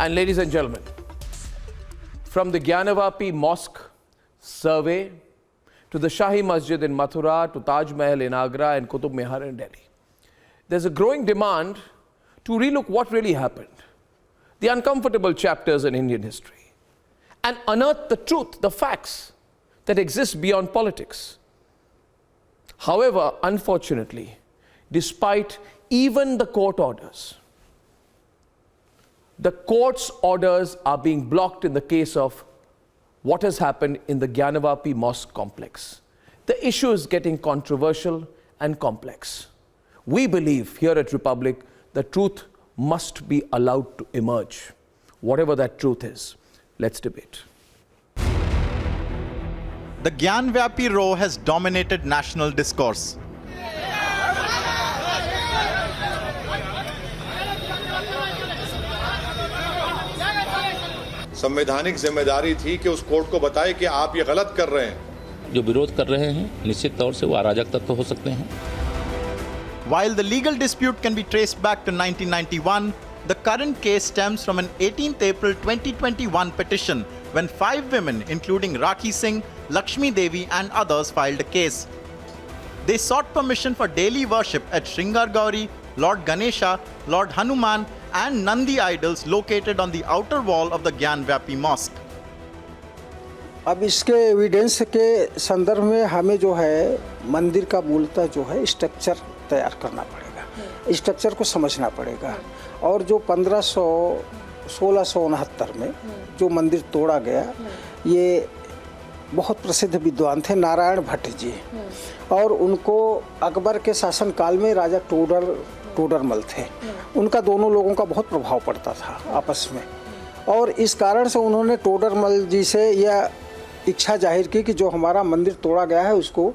And ladies and gentlemen, from the Gyanavapi Mosque survey to the Shahi Masjid in Mathura to Taj Mahal in Agra and Qutub Minar in Delhi, there's a growing demand to relook what really happened, the uncomfortable chapters in Indian history, and unearth the truth, the facts that exist beyond politics. However, unfortunately, despite even the court orders, the court's orders are being blocked in the case of what has happened in the Gyanavapi Mosque complex. The issue is getting controversial and complex. We believe here at Republic the truth must be allowed to emerge. Whatever that truth is, let's debate. The Gyanvapi row has dominated national discourse. संवैधानिक जिम्मेदारी थी कि उस court को बताए कि आप ये गलत कर रहे हैं। जो विरोध कर रहे हैं निश्चित तौर से वो अराजक तत्व हो सकते हैं। While the legal dispute can be traced back to 1991, the current case stems from an 18th April 2021 petition when 5 women, including Rakhi Singh, Lakshmi Devi and others filed a case. They sought permission for daily worship at Shringar Gauri, Lord Ganesha, Lord Hanuman and Nandi idols located on the outer wall of the Gyanvapi Mosque. अब इसके evidence के संदर्भ में हमें जो है मंदिर का मूलतः जो है स्ट्रक्चर तैयार करना पड़ेगा, स्ट्रक्चर को समझना पड़ेगा। और जो 1669 में जो मंदिर तोड़ा गया, ये बहुत प्रसिद्ध विद्वान थे नारायण भट्ट जी, और उनको अकबर के शासनकाल में राजा टोडरमल थे, उनका दोनों लोगों का बहुत प्रभाव पड़ता था आपस में, और इस कारण से उन्होंने टोडरमल जी से यह इच्छा जाहिर की कि जो हमारा मंदिर तोड़ा गया है उसको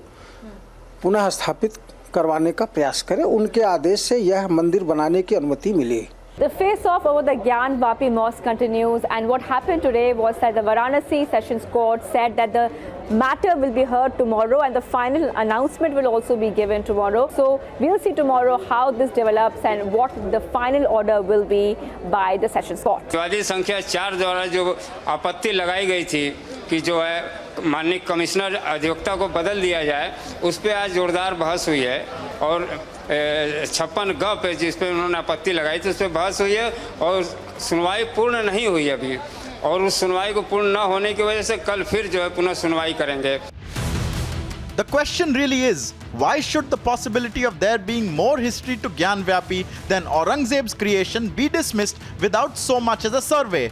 पुनः स्थापित करवाने का प्रयास करें। उनके आदेश से यह मंदिर बनाने की अनुमति मिली। The face-off over the Gyanvapi Mosque continues, and what happened today was that the Varanasi Sessions Court said that the matter will be heard tomorrow and the final announcement will also be given tomorrow. So we'll see tomorrow how this develops and what the final order will be by the Sessions Court. विवादी संख्या 4 द्वारा जो आपत्ति लगाई गई थी कि जो है माननीय कमिश्नर अधिवक्ता को बदल दिया जाए, उस पर आज जोरदार बहस हुई है और 56 ग पे जिस पे उन्होंने आपत्ति लगाई थी उस पर बहस हुई है और सुनवाई पूर्ण नहीं हुई अभी, और उस सुनवाई को पूर्ण न होने की वजह से कल फिर जो है पुनः सुनवाई करेंगे। The question really is, why should the possibility of there being more history to Gyanvapi than Aurangzeb's creation be dismissed without so much as a survey?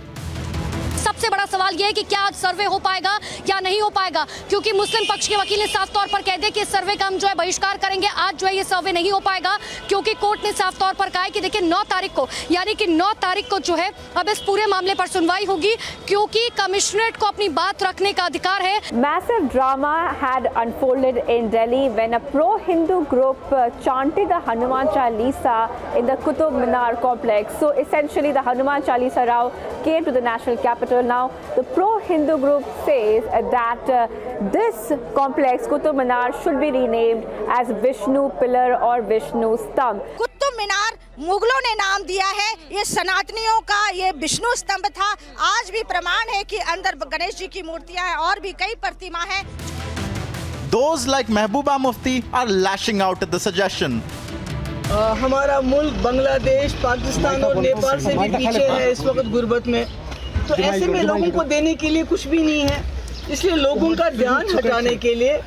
सबसे बड़ा सवाल यह है कि क्या आज सर्वे हो पाएगा या नहीं हो पाएगा, क्योंकि मुस्लिम पक्ष के वकील ने साफ तौर पर कह दिया कि इस सर्वे का हम जो है बहिष्कार करेंगे। आज जो है ये सर्वे नहीं हो पाएगा क्योंकि कोर्ट ने साफ तौर पर कहा है कि देखिए 9 तारीख को, यानी कि 9 तारीख को जो है अब इस पूरे मामले पर सुनवाई होगी, क्योंकि कमिश्नरेट को अपनी बात रखने का अधिकार है। Massive drama had unfolded in Delhi when a pro-Hindu group chanted the Hanuman Chalisa in the Qutub Minar complex. So essentially the Hanuman Chalisa Rao came to the national capital. Now the pro-Hindu group says that this complex Qutub Minar should be renamed as Vishnu Pillar or Vishnu Stamp. Qutub Minar मुगलों ने नाम दिया है, ये सनातनियों का ये विष्णु स्तंभ था। आज भी प्रमाण है कि अंदर गणेश जी की मूर्तियां हैं और भी कई प्रतिमा हैं। Those like Mehbooba Mufti are lashing out at the suggestion. हमारा मुल्क बांग्लादेश, पाकिस्तान और नेपाल से भी पीछे है इस वक्त गुर्बत में, तो ऐसे में लोगों को देने के लिए कुछ भी नहीं है, इसलिए लोगों का ध्यान हटाने के लिए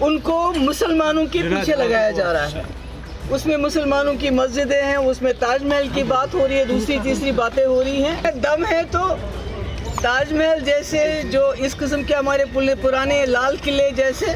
उनको मुसलमानों के पीछे लगाया जा रहा है। उसमें मुसलमानों की मस्जिदें हैं, उसमें ताजमहल की बात हो रही है, दूसरी तीसरी बातें हो रही हैं। दम है तो ताजमहल जैसे जो इस किस्म के हमारे पुराने लाल किले जैसे,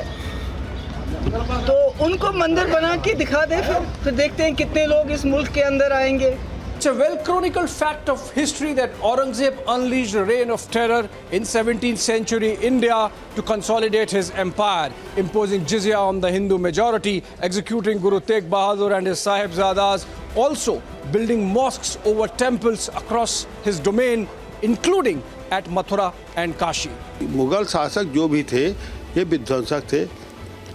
तो उनको मंदिर बना के दिखा दे, फिर देखते हैं कितने लोग इस मुल्क के अंदर आएंगे। It's a well-chronicled fact of history that Aurangzeb unleashed a reign of terror in 17th century India to consolidate his empire, imposing jizya on the Hindu majority, executing Guru Tegh Bahadur and his Sahibzadas, also building mosques over temples across his domain, including at Mathura and Kashi. Mughal शासक जो भी थे ये विध्वंसक थे,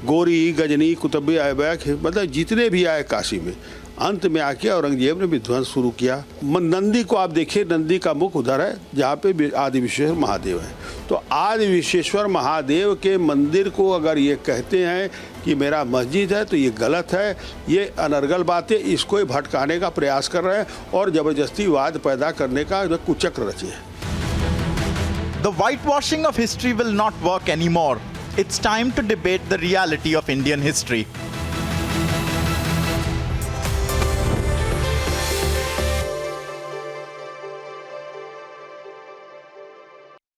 गोरी, गजनी, कुतुब ऐबक, मतलब जितने भी आए काशी में, अंत में आके औरंगजेब ने विध्वंस शुरू किया। नंदी को आप देखिए, नंदी का मुख उधर है जहाँ पे आदि विश्वेश्वर महादेव है। तो आदि विश्वेश्वर महादेव के मंदिर को अगर ये कहते हैं कि मेरा मस्जिद है तो ये गलत है, ये अनर्गल बात है। इसको ही भटकाने का प्रयास कर रहे हैं और जबरदस्ती वाद पैदा करने का कुचक्र रचे है। The whitewashing of history will not work anymore. It's time to debate the reality of Indian history.